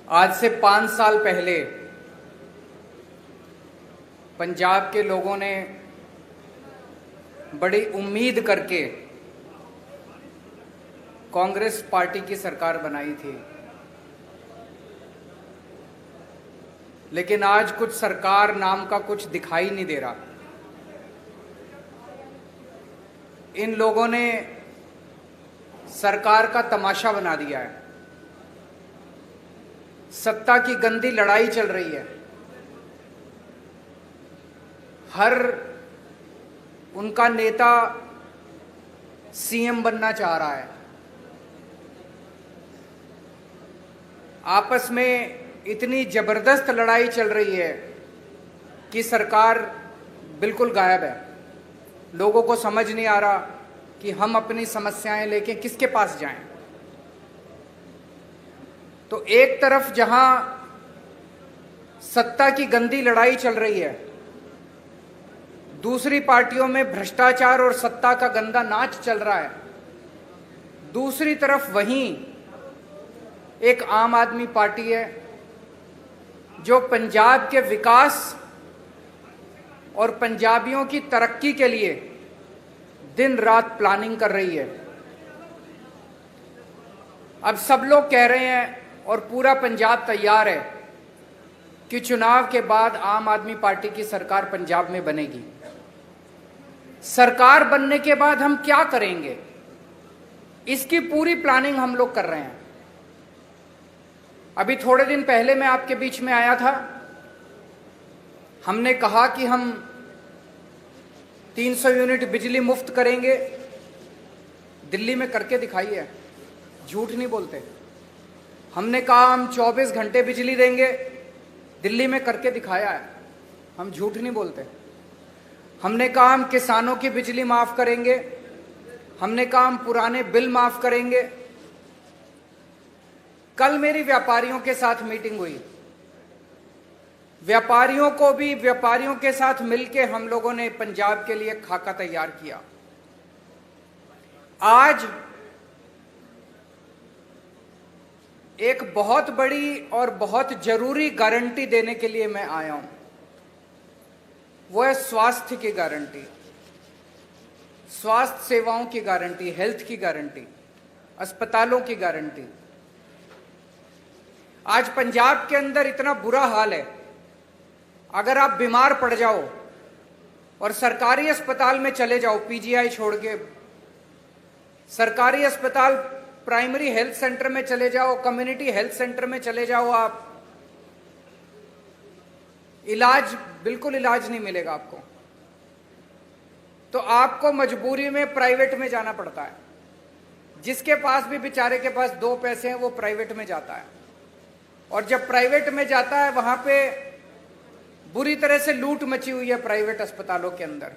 आज से 5 साल पहले पंजाब के लोगों ने बड़ी उम्मीद करके कांग्रेस पार्टी की सरकार बनाई थी, लेकिन आज कुछ सरकार नाम का कुछ दिखाई नहीं दे रहा। इन लोगों ने सरकार का तमाशा बना दिया है। सत्ता की गंदी लड़ाई चल रही है। हर उनका नेता सीएम बनना चाह रहा है। आपस में इतनी जबरदस्त लड़ाई चल रही है कि सरकार बिल्कुल गायब है। लोगों को समझ नहीं आ रहा कि हम अपनी समस्याएं लेके किसके पास जाएं। तो एक तरफ जहां सत्ता की गंदी लड़ाई चल रही है, दूसरी पार्टियों में भ्रष्टाचार और सत्ता का गंदा नाच चल रहा है। दूसरी तरफ वहीं एक आम आदमी पार्टी है जो पंजाब के विकास और पंजाबियों की तरक्की के लिए दिन रात प्लानिंग कर रही है। अब सब लोग कह रहे हैं और पूरा पंजाब तैयार है कि चुनाव के बाद आम आदमी पार्टी की सरकार पंजाब में बनेगी। सरकार बनने के बाद हम क्या करेंगे, इसकी पूरी प्लानिंग हम लोग कर रहे हैं। अभी थोड़े दिन पहले मैं आपके बीच में आया था। हमने कहा कि हम 300 यूनिट बिजली मुफ्त करेंगे। दिल्ली में करके दिखाई है, झूठ नहीं बोलते। हमने कहा हम 24 घंटे बिजली देंगे, दिल्ली में करके दिखाया है, हम झूठ नहीं बोलते। हमने कहा हम किसानों की बिजली माफ करेंगे, हमने कहा हम पुराने बिल माफ करेंगे। कल मेरी व्यापारियों के साथ मीटिंग हुई। व्यापारियों के साथ मिलकर हम लोगों ने पंजाब के लिए खाका तैयार किया। आज एक बहुत बड़ी और बहुत जरूरी गारंटी देने के लिए मैं आया हूं। वो है स्वास्थ्य की गारंटी, स्वास्थ्य सेवाओं की गारंटी, हेल्थ की गारंटी, अस्पतालों की गारंटी। आज पंजाब के अंदर इतना बुरा हाल है, अगर आप बीमार पड़ जाओ और सरकारी अस्पताल में चले जाओ, पीजीआई छोड़ के सरकारी अस्पताल, प्राइमरी हेल्थ सेंटर में चले जाओ, कम्युनिटी हेल्थ सेंटर में चले जाओ, आप बिल्कुल इलाज नहीं मिलेगा आपको। तो आपको मजबूरी में प्राइवेट में जाना पड़ता है। जिसके पास भी बेचारे के पास 2 पैसे हैं वो प्राइवेट में जाता है, और जब प्राइवेट में जाता है वहां पे बुरी तरह से लूट मची हुई है प्राइवेट अस्पतालों के अंदर।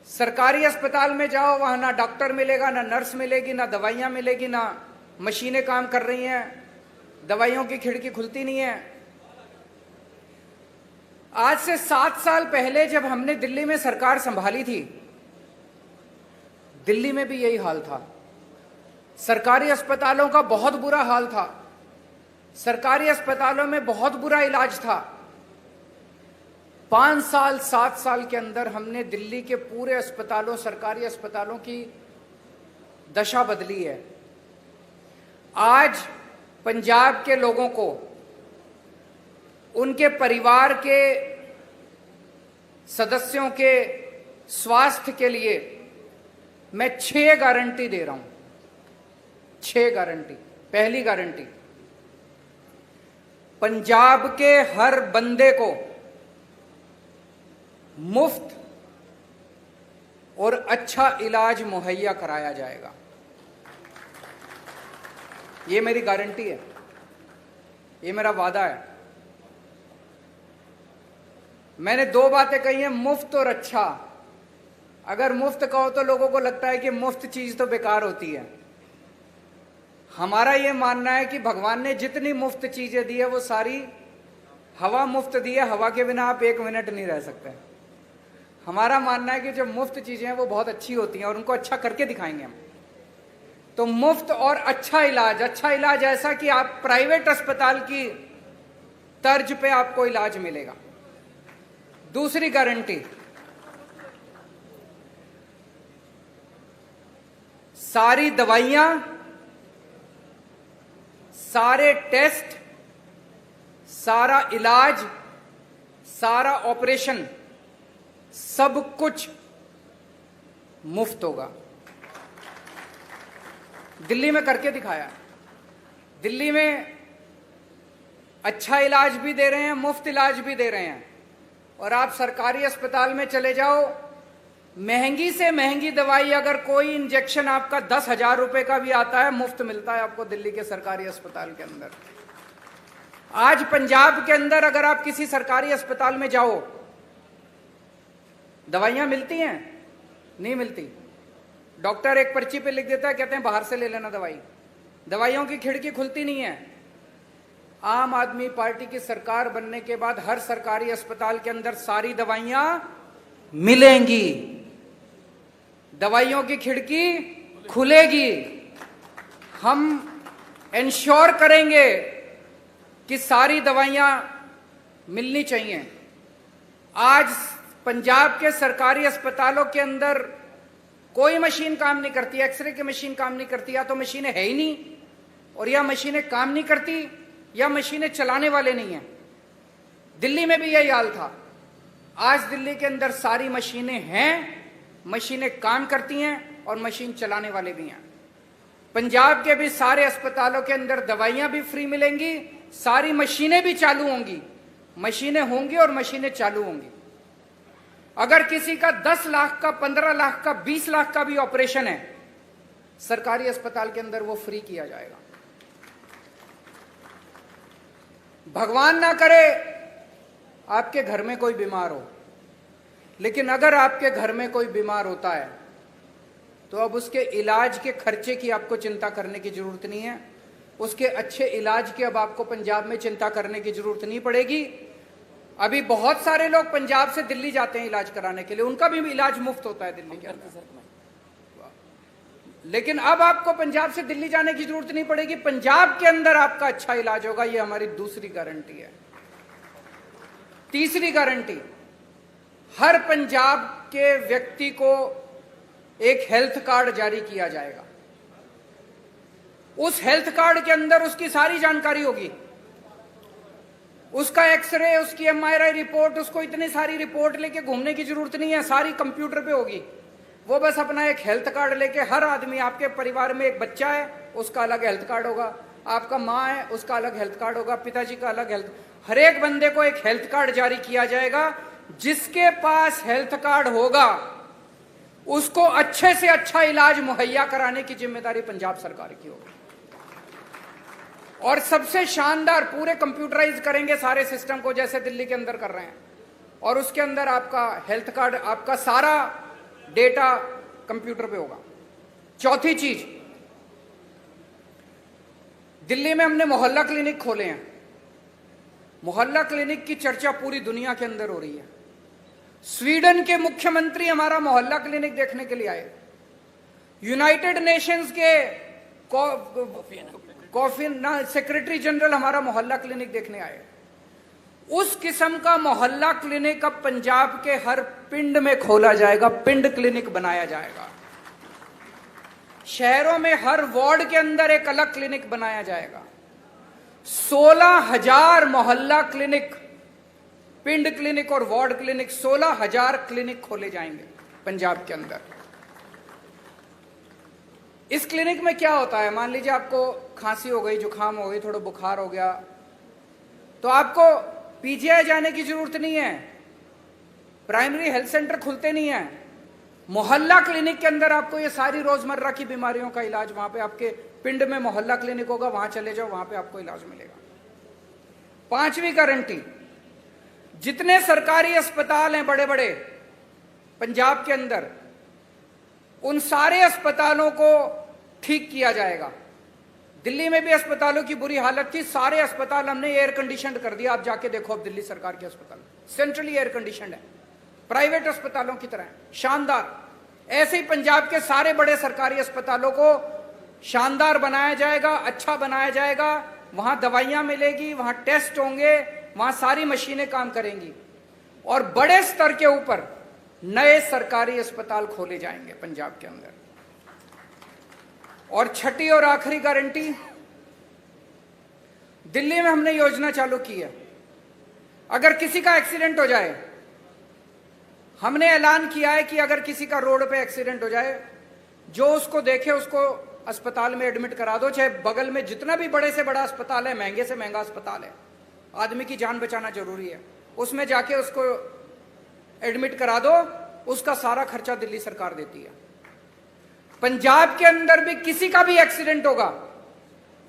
सरकारी अस्पताल में जाओ, वहां ना डॉक्टर मिलेगा, ना नर्स मिलेगी, ना दवाइयां मिलेगी, ना मशीनें काम कर रही हैं, दवाइयों की खिड़की खुलती नहीं है। आज से 7 साल पहले जब हमने दिल्ली में सरकार संभाली थी, दिल्ली में भी यही हाल था। सरकारी अस्पतालों का बहुत बुरा हाल था। सरकारी अस्पतालों में बहुत बुरा इलाज था। 5 साल 7 साल के अंदर हमने दिल्ली के पूरे अस्पतालों, सरकारी अस्पतालों की दशा बदली है। आज पंजाब के लोगों को, उनके परिवार के सदस्यों के स्वास्थ्य के लिए मैं 6 गारंटी दे रहा हूं। 6 गारंटी। पहली गारंटी, पंजाब के हर बंदे को मुफ्त और अच्छा इलाज मुहैया कराया जाएगा। ये मेरी गारंटी है, ये मेरा वादा है। मैंने 2 बातें कही हैं, मुफ्त और अच्छा। अगर मुफ्त कहो तो लोगों को लगता है कि मुफ्त चीज तो बेकार होती है। हमारा यह मानना है कि भगवान ने जितनी मुफ्त चीजें दी है वो सारी हवा मुफ्त दी है। हवा के बिना आप 1 मिनट नहीं रह सकते। हमारा मानना है कि जो मुफ्त चीजें हैं वो बहुत अच्छी होती हैं और उनको अच्छा करके दिखाएंगे हम। तो मुफ्त और अच्छा इलाज ऐसा कि आप प्राइवेट अस्पताल की तर्ज पे आपको इलाज मिलेगा। दूसरी गारंटी, सारी दवाइयां, सारे टेस्ट, सारा इलाज, सारा ऑपरेशन, सब कुछ मुफ्त होगा। दिल्ली में करके दिखाया। दिल्ली में अच्छा इलाज भी दे रहे हैं, मुफ्त इलाज भी दे रहे हैं। और आप सरकारी अस्पताल में चले जाओ, महंगी से महंगी दवाई अगर कोई इंजेक्शन आपका 10,000 रुपए का भी आता है, मुफ्त मिलता है आपको दिल्ली के सरकारी अस्पताल के अंदर। आज पंजाब के अंदर अगर आप किसी सरकारी अस्पताल में जाओ, दवाइयां मिलती हैं? नहीं मिलती। डॉक्टर एक पर्ची पे लिख देता है, कहते हैं बाहर से ले लेना दवाई। दवाइयों की खिड़की खुलती नहीं है। आम आदमी पार्टी की सरकार बनने के बाद हर सरकारी अस्पताल के अंदर सारी दवाइयां मिलेंगी, दवाइयों की खिड़की खुलेगी। हम इंश्योर करेंगे कि सारी दवाइयां मिलनी चाहिए। आज पंजाब के सरकारी अस्पतालों के अंदर कोई मशीन काम नहीं करती, एक्सरे की मशीन काम नहीं करती, या तो मशीनें है ही नहीं, और या मशीनें काम नहीं करती, या मशीनें चलाने वाले नहीं हैं। दिल्ली में भी यही हाल था। आज दिल्ली के अंदर सारी मशीनें हैं, मशीनें काम करती हैं और मशीन चलाने वाले भी हैं। पंजाब के भी सारे अस्पतालों के अंदर दवाइयां भी फ्री मिलेंगी, सारी मशीनें भी चालू होंगी। मशीनें होंगी और मशीनें चालू होंगी। अगर किसी का 10 लाख का, 15 लाख का, 20 लाख का भी ऑपरेशन है, सरकारी अस्पताल के अंदर वो फ्री किया जाएगा। भगवान ना करे आपके घर में कोई बीमार हो, लेकिन अगर आपके घर में कोई बीमार होता है तो अब उसके इलाज के खर्चे की आपको चिंता करने की जरूरत नहीं है। उसके अच्छे इलाज की अब आपको पंजाब में चिंता करने की जरूरत नहीं पड़ेगी। अभी बहुत सारे लोग पंजाब से दिल्ली जाते हैं इलाज कराने के लिए, उनका भी इलाज मुफ्त होता है दिल्ली के अंदर। लेकिन अब आपको पंजाब से दिल्ली जाने की जरूरत नहीं पड़ेगी, पंजाब के अंदर आपका अच्छा इलाज होगा। ये हमारी दूसरी गारंटी है। तीसरी गारंटी, हर पंजाब के व्यक्ति को एक हेल्थ कार्ड जारी किया जाएगा। उस हेल्थ कार्ड के अंदर उसकी सारी जानकारी होगी, उसका एक्सरे, उसकी एमआरआई रिपोर्ट, उसको इतनी सारी रिपोर्ट लेके घूमने की जरूरत नहीं है, सारी कंप्यूटर पे होगी। वो बस अपना एक हेल्थ कार्ड लेके, हर आदमी, आपके परिवार में एक बच्चा है उसका अलग हेल्थ कार्ड होगा, आपका माँ है उसका अलग हेल्थ कार्ड होगा, पिताजी का अलग हेल्थ, हर एक बंदे को एक हेल्थ कार्ड जारी किया जाएगा। जिसके पास हेल्थ कार्ड होगा उसको अच्छे से अच्छा इलाज मुहैया कराने की जिम्मेदारी पंजाब सरकार की होगी। और सबसे शानदार, पूरे कंप्यूटराइज करेंगे सारे सिस्टम को जैसे दिल्ली के अंदर कर रहे हैं, और उसके अंदर आपका हेल्थ कार्ड, आपका सारा डेटा कंप्यूटर पे होगा। चौथी चीज, दिल्ली में हमने मोहल्ला क्लिनिक खोले हैं। मोहल्ला क्लिनिक की चर्चा पूरी दुनिया के अंदर हो रही है। स्वीडन के मुख्यमंत्री हमारा मोहल्ला क्लिनिक देखने के लिए आए। यूनाइटेड नेशंस के सेक्रेटरी जनरल हमारा मोहल्ला क्लिनिक देखने आए। उस किस्म का मोहल्ला क्लिनिक अब पंजाब के हर पिंड में खोला जाएगा, पिंड क्लिनिक बनाया जाएगा। शहरों में हर वार्ड के अंदर एक अलग क्लिनिक बनाया जाएगा। 16,000 मोहल्ला क्लिनिक, पिंड क्लिनिक और वार्ड क्लिनिक, 16,000 क्लिनिक खोले जाएंगे पंजाब के अंदर। इस क्लिनिक में क्या होता है, मान लीजिए आपको खांसी हो गई, जुकाम हो गई, थोड़ा बुखार हो गया, तो आपको पीजीआई जाने की जरूरत नहीं है, प्राइमरी हेल्थ सेंटर खुलते नहीं है। मोहल्ला क्लिनिक के अंदर आपको ये सारी रोजमर्रा की बीमारियों का इलाज, वहां पे आपके पिंड में मोहल्ला क्लिनिक होगा, वहां चले जाओ, वहां पे आपको इलाज मिलेगा। पांचवी गारंटी, जितने सरकारी अस्पताल हैं बड़े बड़े पंजाब के अंदर, उन सारे अस्पतालों को ठीक किया जाएगा। दिल्ली में भी अस्पतालों की बुरी हालत थी, सारे अस्पताल हमने एयर कंडीशन कर दिया। आप जाके देखो, अब दिल्ली सरकार के अस्पताल सेंट्रली एयर कंडीशन है, प्राइवेट अस्पतालों की तरह शानदार। ऐसे ही पंजाब के सारे बड़े सरकारी अस्पतालों को शानदार बनाया जाएगा, अच्छा बनाया जाएगा। वहां दवाइयां मिलेगी, वहां टेस्ट होंगे, वहां सारी मशीनें काम करेंगी और बड़े स्तर के ऊपर नए सरकारी अस्पताल खोले जाएंगे पंजाब के अंदर। और छठी और आखिरी गारंटी, दिल्ली में हमने योजना चालू की है, अगर किसी का एक्सीडेंट हो जाए, हमने ऐलान किया है कि अगर किसी का रोड पे एक्सीडेंट हो जाए, जो उसको देखे उसको अस्पताल में एडमिट करा दो, चाहे बगल में जितना भी बड़े से बड़ा अस्पताल है, महंगे से महंगा अस्पताल है, आदमी की जान बचाना जरूरी है, उसमें जाके उसको एडमिट करा दो, उसका सारा खर्चा दिल्ली सरकार देती है। पंजाब के अंदर भी किसी का भी एक्सीडेंट होगा,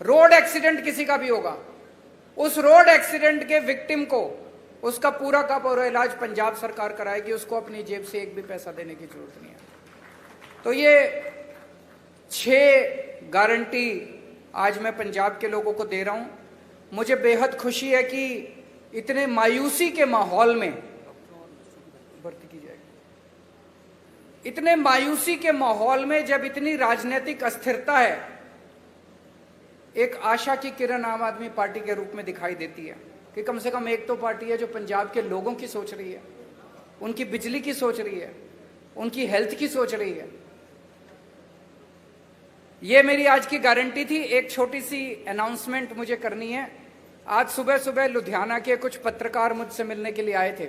रोड एक्सीडेंट किसी का भी होगा, उस रोड एक्सीडेंट के विक्टिम को उसका पूरा का पूरा इलाज पंजाब सरकार कराएगी, उसको अपनी जेब से एक भी पैसा देने की जरूरत नहीं है। तो ये 6 गारंटी आज मैं पंजाब के लोगों को दे रहा हूं। मुझे बेहद खुशी है कि इतने मायूसी के माहौल में, भर्ती की जाएगी, इतने मायूसी के माहौल में जब इतनी राजनीतिक अस्थिरता है, एक आशा की किरण आम आदमी पार्टी के रूप में दिखाई देती है कि कम से कम एक तो पार्टी है जो पंजाब के लोगों की सोच रही है, उनकी बिजली की सोच रही है, उनकी हेल्थ की सोच रही है। ये मेरी आज की गारंटी थी। एक छोटी सी अनाउंसमेंट मुझे करनी है। आज सुबह सुबह लुधियाना के कुछ पत्रकार मुझसे मिलने के लिए आए थे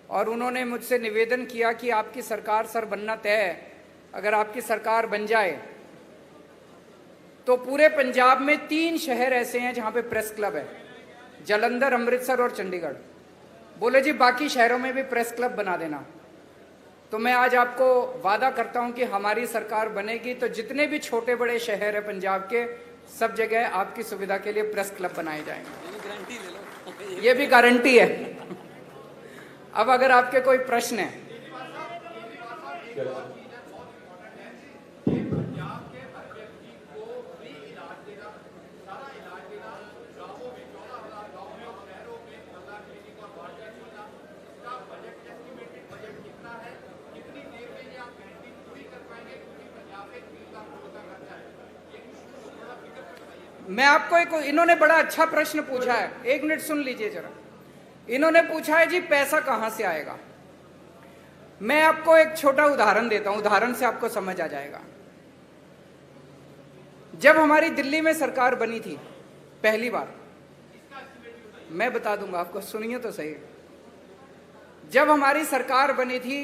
और उन्होंने मुझसे निवेदन किया कि आपकी सरकार सर बनना तय है, अगर आपकी सरकार बन जाए तो पूरे पंजाब में 3 शहर ऐसे हैं जहां पे प्रेस क्लब है, जालंधर, अमृतसर और चंडीगढ़। बोले जी बाकी शहरों में भी प्रेस क्लब बना देना। तो मैं आज आपको वादा करता हूं कि हमारी सरकार बनेगी तो जितने भी छोटे बड़े शहर है पंजाब के, सब जगह आपकी सुविधा के लिए प्रेस क्लब बनाए जाएंगे। ये भी गारंटी है। अब अगर आपके कोई प्रश्न है, मैं आपको एक, इन्होंने बड़ा अच्छा प्रश्न पूछा है, 1 मिनट सुन लीजिए जरा। इन्होंने पूछा है जी पैसा कहां से आएगा। मैं आपको एक छोटा उदाहरण देता हूं, उदाहरण से आपको समझ आ जाएगा। जब हमारी दिल्ली में सरकार बनी थी पहली बार, मैं बता दूंगा आपको, सुनिए तो सही। जब हमारी सरकार बनी थी,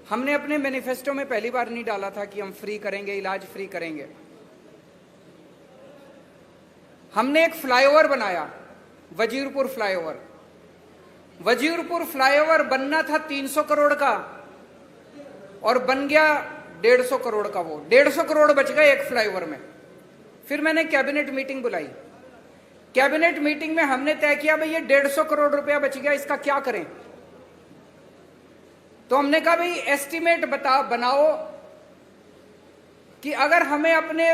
हमने अपने मैनिफेस्टो में पहली बार नहीं डाला था कि हम फ्री करेंगे, इलाज फ्री करेंगे। हमने एक फ्लाईओवर बनाया, वजीरपुर फ्लाईओवर। वजीरपुर फ्लाईओवर बनना था 300 करोड़ का और बन गया 150 करोड़ का। वो 150 करोड़ बच गए एक फ्लाईओवर में। फिर मैंने कैबिनेट मीटिंग बुलाई। कैबिनेट मीटिंग में हमने तय किया भाई ये 150 करोड़ रुपया बच गया, इसका क्या करें। तो हमने कहा भाई एस्टीमेट बनाओ कि अगर हमें अपने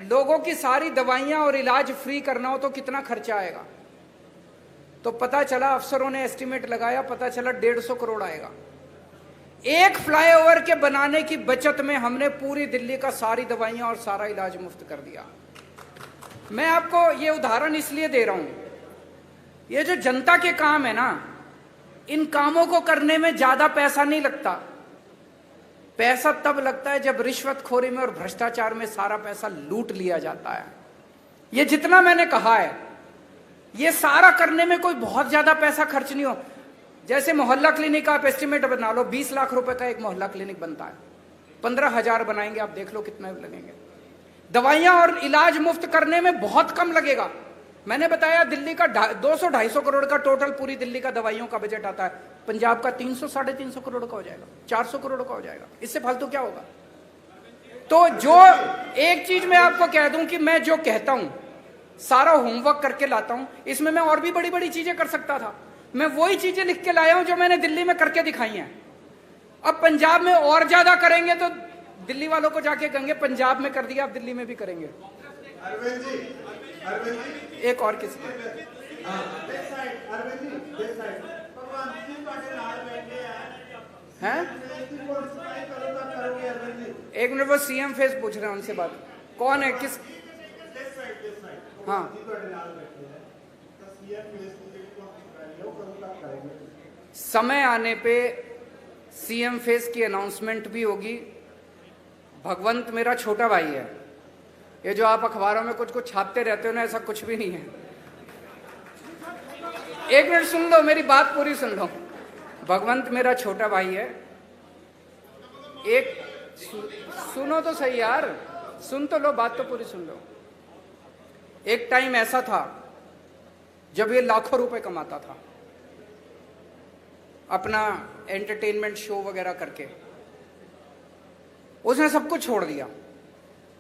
लोगों की सारी दवाइयां और इलाज फ्री करना हो तो कितना खर्चा आएगा। तो पता चला, अफसरों ने एस्टीमेट लगाया, पता चला 150 करोड़ आएगा। एक फ्लाईओवर के बनाने की बचत में हमने पूरी दिल्ली का सारी दवाइयां और सारा इलाज मुफ्त कर दिया। मैं आपको ये उदाहरण इसलिए दे रहा हूं, ये जो जनता के काम है ना, इन कामों को करने में ज्यादा पैसा नहीं लगता। पैसा तब लगता है जब रिश्वतखोरी में और भ्रष्टाचार में सारा पैसा लूट लिया जाता है। ये जितना मैंने कहा है, ये सारा करने में कोई बहुत ज्यादा पैसा खर्च नहीं हो। जैसे मोहल्ला क्लिनिक आप एस्टिमेट बना लो, 20 लाख रुपए का एक मोहल्ला क्लिनिक बनता है, 15,000 बनाएंगे, आप देख लो कितना लगेंगे। दवाइयां और इलाज मुफ्त करने में बहुत कम लगेगा। मैंने बताया दिल्ली का 200-250 करोड़ का टोटल पूरी दिल्ली का दवाइयों का बजट आता है, पंजाब का 300-350 करोड़ का हो जाएगा, 400 करोड़ का हो जाएगा। इससे फालतू क्या होगा। तो जो एक चीज मैं आपको कह दूं कि मैं जो कहता हूं सारा होमवर्क करके लाता हूं, इसमें मैं और भी बड़ी बड़ी चीजें कर सकता था। मैं वही चीजें लिख के लाया हूं जो मैंने दिल्ली में करके दिखाई हैं। अब पंजाब में और ज्यादा करेंगे तो दिल्ली वालों को जाके कहेंगे पंजाब में कर दिया, आप दिल्ली में भी करेंगे। एक और किसी हैं एक मिनट, वो सीएम फेस पूछ रहे हैं, उनसे बात। कौन है, किस? हाँ, समय आने पे सीएम फेस की अनाउंसमेंट भी होगी। भगवंत मेरा छोटा भाई है। ये जो आप अखबारों में कुछ कुछ छापते रहते हो ना, ऐसा कुछ भी नहीं है। एक मिनट सुन लो, मेरी बात पूरी सुन लो। भगवंत मेरा छोटा भाई है। एक सुनो तो सही यार, सुन तो लो, बात तो पूरी सुन लो। एक टाइम ऐसा था जब ये लाखों रुपए कमाता था अपना एंटरटेनमेंट शो वगैरह करके। उसने सब कुछ छोड़ दिया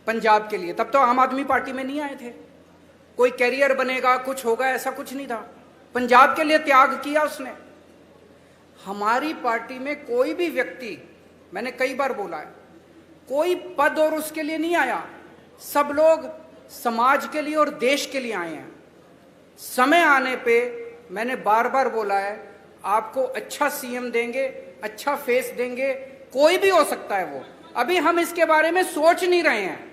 पंजाब के लिए। तब तो आम आदमी पार्टी में नहीं आए थे। कोई कैरियर बनेगा, कुछ होगा, ऐसा कुछ नहीं था। पंजाब के लिए त्याग किया उसने। हमारी पार्टी में कोई भी व्यक्ति, मैंने कई बार बोला है, कोई पद और उसके लिए नहीं आया। सब लोग समाज के लिए और देश के लिए आए हैं। समय आने पे मैंने बार बार बोला है, आपको अच्छा सीएम देंगे, अच्छा फेस देंगे, कोई भी हो सकता है वो। अभी हम इसके बारे में सोच नहीं रहे हैं।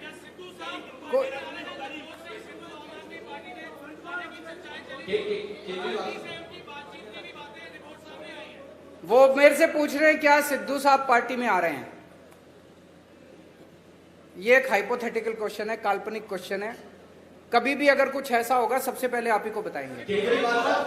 वो मेरे से पूछ रहे हैं क्या सिद्धू साहब पार्टी में आ रहे हैं। ये एक हाइपोथेटिकल क्वेश्चन है, काल्पनिक क्वेश्चन है। कभी भी अगर कुछ ऐसा होगा सबसे पहले आप ही को बताएंगे। केजरीवाल साहब,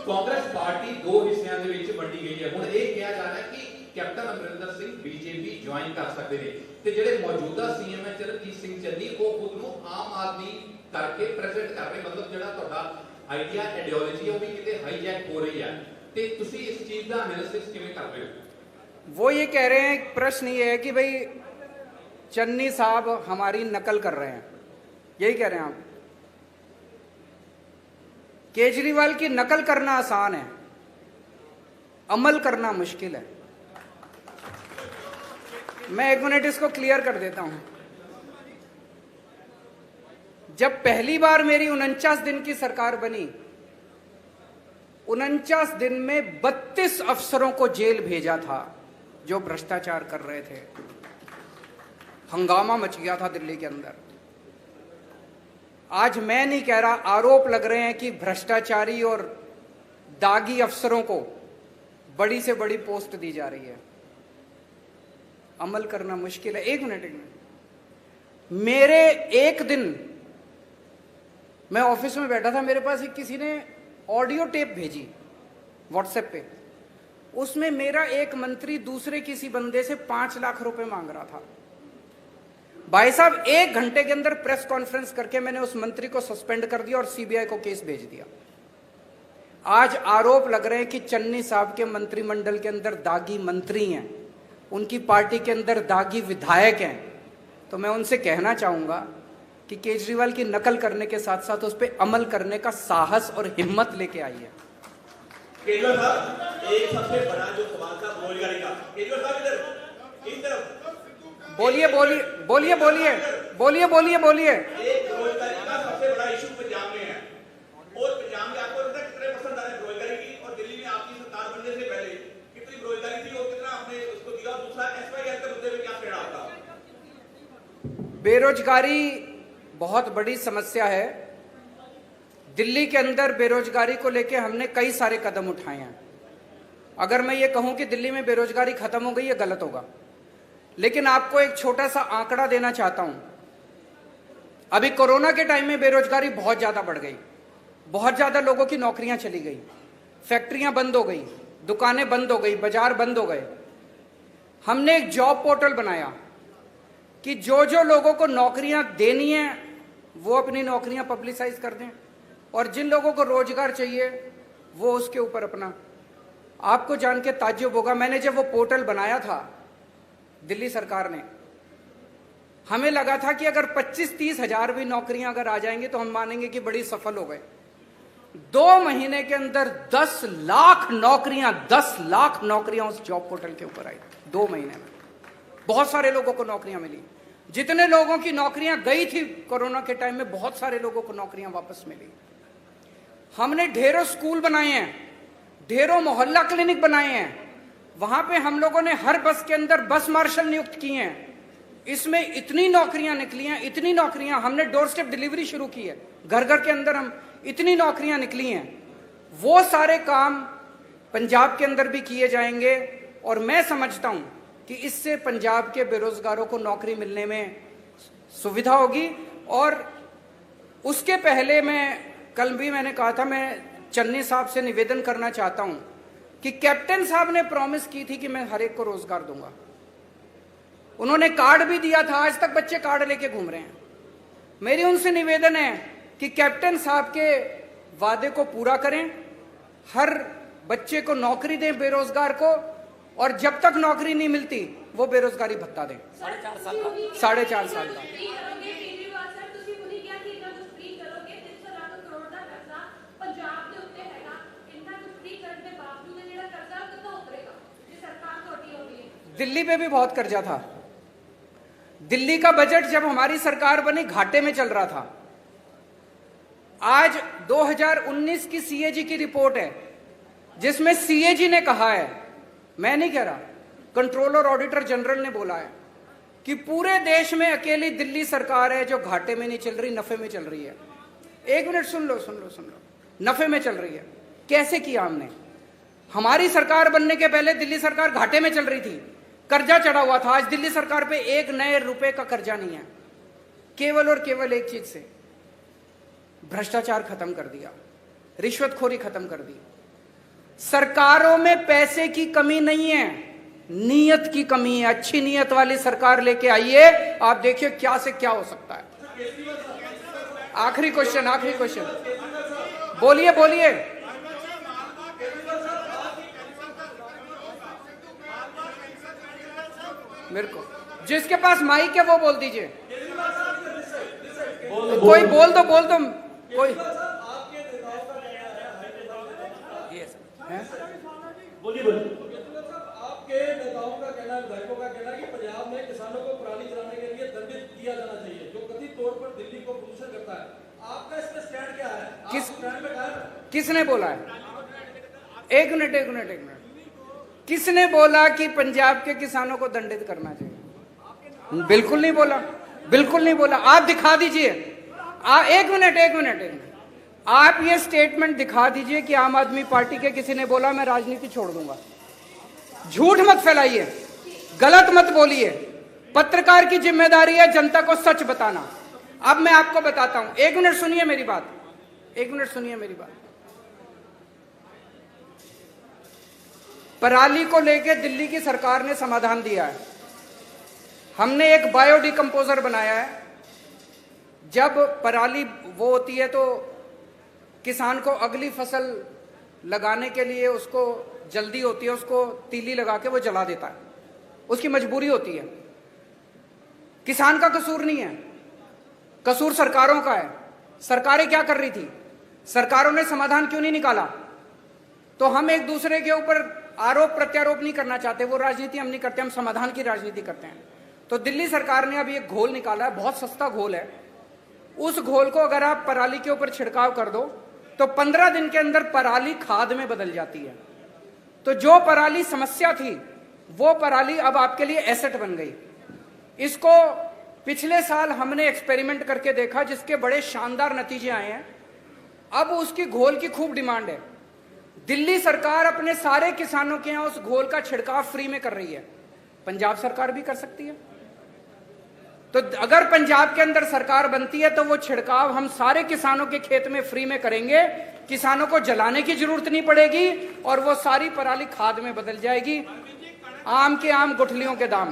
कांग्रेस पार्टी दो हिस्सों ਦੇ ਵਿੱਚ ਵੰਡੀ ਗਈ ਹੈ। ਹੁਣ ਇਹ ਕਿਹਾ ਜਾ ਰਿਹਾ ਹੈ ਕਿ captain Amarinder Singh BJP join ਕਰ ਸਕਦੇ ਨੇ ਤੇ ਜਿਹੜੇ ਮੌਜੂਦਾ ਸੀਐਮ ਹੈ ਚਰਨਜੀਤ ਸਿੰਘ ਚੰਨੀ ਉਹ ਖੁਦ ਨੂੰ ਆਮ ਆਦਮੀ ਕਰਕੇ ਪ੍ਰੈਜ਼ੈਂਟ ਕਰ ਰਹੇ। ਮਤਲਬ ਜਿਹੜਾ ਤੁਹਾਡਾ ਆਈਡੀਆ ਆਈਡੀਓਲੋਜੀ ਹੈ ਉਹ ਵੀ ਕਿਤੇ ਹਾਈਜੈਕ ਹੋ ਰਹੀ ਹੈ ਤੇ ਤੁਸੀਂ ਇਸ ਚੀਜ਼ ਦਾ ਐਨਾਲਿਸਿਸ ਕਿਵੇਂ ਕਰ ਰਹੇ ਹੋ? वो ये कह रहे हैं, प्रश्न ये है कि भाई चन्नी साहब हमारी नकल कर रहे हैं, यही कह रहे हैं आप? केजरीवाल की नकल करना आसान है, अमल करना मुश्किल है। मैं एक मिनट इसको क्लियर कर देता हूं। जब पहली बार मेरी 49 दिन की सरकार बनी, 49 दिन में 32 अफसरों को जेल भेजा था जो भ्रष्टाचार कर रहे थे। हंगामा मच गया था दिल्ली के अंदर। आज मैं नहीं कह रहा, आरोप लग रहे हैं कि भ्रष्टाचारी और दागी अफसरों को बड़ी से बड़ी पोस्ट दी जा रही है। अमल करना मुश्किल है। एक मिनट, मेरे एक दिन मैं ऑफिस में बैठा था, मेरे पास किसी ने ऑडियो टेप भेजी व्हाट्सएप पे। उसमें मेरा एक मंत्री दूसरे किसी बंदे से 5 लाख रुपए मांग रहा था। भाई साहब, 1 घंटे के अंदर प्रेस कॉन्फ्रेंस करके मैंने उस मंत्री को सस्पेंड कर दिया और सीबीआई को केस भेज दिया। आज आरोप लग रहे हैं कि चन्नी साहब के मंत्रिमंडल के अंदर दागी मंत्री हैं, उनकी पार्टी के अंदर दागी विधायक हैं। तो मैं उनसे कहना चाहूंगा कि केजरीवाल की नकल करने के साथ साथ उस पर अमल करने का साहस और हिम्मत लेके आइए। केजरीवाल साहब, एक सबसे बड़ा जो सवाल था बेरोजगारी का। केजरीवाल साहब इधर बोलिए बोलिए बोलिए बोलिए बोलिए बोलिए बोलिए। एक बेरोजगारी का सबसे बड़ा इशू पंजाब में है और पंजाब में आपको पता है कितने परसेंट आ रहे हैं बेरोजगारी की, और दिल्ली में आपकी सरकार बनने से पहले कितनी बेरोजगारी थी और कितना आपने उसको दिया। दूसरा एसवाईएल के मुद्दे में क्या कहना आपका? बेरोजगारी बहुत बड़ी समस्या है। दिल्ली के अंदर बेरोजगारी को लेकर हमने कई सारे कदम उठाए हैं। अगर मैं ये कहूं कि दिल्ली में बेरोजगारी खत्म हो गई, ये गलत होगा। लेकिन आपको एक छोटा सा आंकड़ा देना चाहता हूं। अभी कोरोना के टाइम में बेरोजगारी बहुत ज्यादा बढ़ गई, बहुत ज्यादा लोगों की नौकरियां चली गई, फैक्ट्रियां बंद हो गई, दुकानें बंद हो गई, बाजार बंद हो गए। हमने एक जॉब पोर्टल बनाया कि जो जो लोगों को नौकरियां देनी है वो अपनी नौकरियां पब्लिसाइज कर दें, और जिन लोगों को रोजगार चाहिए वो उसके ऊपर अपना। आपको जान के ताज्जुब होगा, मैंने जब वो पोर्टल बनाया था दिल्ली सरकार ने, हमें लगा था कि अगर 25-30 हजार भी नौकरियां अगर आ जाएंगी तो हम मानेंगे कि बड़ी सफल हो गए। 2 महीने के अंदर 10 लाख नौकरियां उस जॉब पोर्टल के ऊपर आई। 2 महीने में बहुत सारे लोगों को नौकरियां मिली। जितने लोगों की नौकरियां गई थी कोरोना के टाइम में, बहुत सारे लोगों को नौकरियां वापस मिली। हमने ढेरों स्कूल बनाए हैं, ढेरों मोहल्ला क्लिनिक बनाए हैं। वहां पे हम लोगों ने हर बस के अंदर बस मार्शल नियुक्त किए हैं इसमें इतनी नौकरियां निकली हैं, इतनी नौकरियां, हमने डोर स्टेप डिलीवरी शुरू की है, घर घर के अंदर हम इतनी नौकरियां निकली हैं, वो सारे काम पंजाब के अंदर भी किए जाएंगे। और मैं समझता हूं कि इससे पंजाब के बेरोजगारों को नौकरी मिलने में सुविधा होगी। और उसके पहले कल भी मैंने कहा था, मैं चन्नी साहब से निवेदन करना चाहता हूं कि कैप्टन साहब ने प्रॉमिस की थी कि मैं हर एक को रोजगार दूंगा। उन्होंने कार्ड भी दिया था, आज तक बच्चे कार्ड लेके घूम रहे हैं। मेरी उनसे निवेदन है कि कैप्टन साहब के वादे को पूरा करें, हर बच्चे को नौकरी दें, बेरोजगार को, और जब तक नौकरी नहीं मिलती वो बेरोजगारी भत्ता दें। 4.5 साल का। दिल्ली पे भी बहुत कर्जा था। दिल्ली का बजट जब हमारी सरकार बनी घाटे में चल रहा था। आज 2019 की सीएजी की रिपोर्ट है जिसमें सीएजी ने कहा है, मैं नहीं कह रहा, कंट्रोलर ऑडिटर जनरल ने बोला है कि पूरे देश में अकेली दिल्ली सरकार है जो घाटे में नहीं चल रही, नफे में चल रही है। एक मिनट सुन लो, नफे में चल रही है। कैसे किया हमने? हमारी सरकार बनने के पहले दिल्ली सरकार घाटे में चल रही थी, कर्जा चढ़ा हुआ था। आज दिल्ली सरकार पे एक नए रुपए का कर्जा नहीं है। केवल और केवल एक चीज से, भ्रष्टाचार खत्म कर दिया, रिश्वतखोरी खत्म कर दी। सरकारों में पैसे की कमी नहीं है, नीयत की कमी है। अच्छी नीयत वाली सरकार लेके आइए, आप देखिए क्या से क्या हो सकता है। आखिरी क्वेश्चन, बोलिए। मेरे को जिसके पास माइक है वो बोल दीजिए। कोई बोल दो कोई। बोलिए। आपके नेताओं का कहना है, विधायकों का कहना है कि पंजाब में किसानों को पराली जलाने के लिए दंडित किया जाना चाहिए, जो कथित तौर पर दिल्ली को प्रदूषण करता है। आपका इस पर स्टैंड क्या है? किसने बोला है? एक मिनट। किसने बोला कि पंजाब के किसानों को दंडित करना चाहिए? बिल्कुल नहीं बोला। आप दिखा दीजिए। एक मिनट। आप ये स्टेटमेंट दिखा दीजिए कि आम आदमी पार्टी के किसी ने बोला मैं राजनीति छोड़ दूंगा। झूठ मत फैलाइए, गलत मत बोलिए। पत्रकार की जिम्मेदारी है जनता को सच बताना। अब मैं आपको बताता हूं, एक मिनट सुनिए मेरी बात। पराली को लेकर दिल्ली की सरकार ने समाधान दिया है। हमने एक बायोडिकम्पोजर बनाया है। जब पराली वो होती है तो किसान को अगली फसल लगाने के लिए उसको जल्दी होती है, उसको तीली लगा के वो जला देता है, उसकी मजबूरी होती है। किसान का कसूर नहीं है, कसूर सरकारों का है। सरकारें क्या कर रही थी? सरकारों ने समाधान क्यों नहीं निकाला? तो हम एक दूसरे के ऊपर आरोप प्रत्यारोप नहीं करना चाहते, वो राजनीति हम नहीं करते, हम समाधान की राजनीति करते हैं। तो दिल्ली सरकार ने अभी एक घोल निकाला है, बहुत सस्ता घोल है। उस घोल को अगर आप पराली के ऊपर छिड़काव कर दो तो 15 दिन के अंदर पराली खाद में बदल जाती है। तो जो पराली समस्या थी वो पराली अब आपके लिए एसेट बन गई। इसको पिछले साल हमने एक्सपेरिमेंट करके देखा जिसके बड़े शानदार नतीजे आए हैं। अब उसकी घोल की खूब डिमांड है। दिल्ली सरकार अपने सारे किसानों के यहां उस घोल का छिड़काव फ्री में कर रही है। पंजाब सरकार भी कर सकती है। तो अगर पंजाब के अंदर सरकार बनती है तो वो छिड़काव हम सारे किसानों के खेत में फ्री में करेंगे। किसानों को जलाने की जरूरत नहीं पड़ेगी और वो सारी पराली खाद में बदल जाएगी। आम के आम गुठलियों के दाम।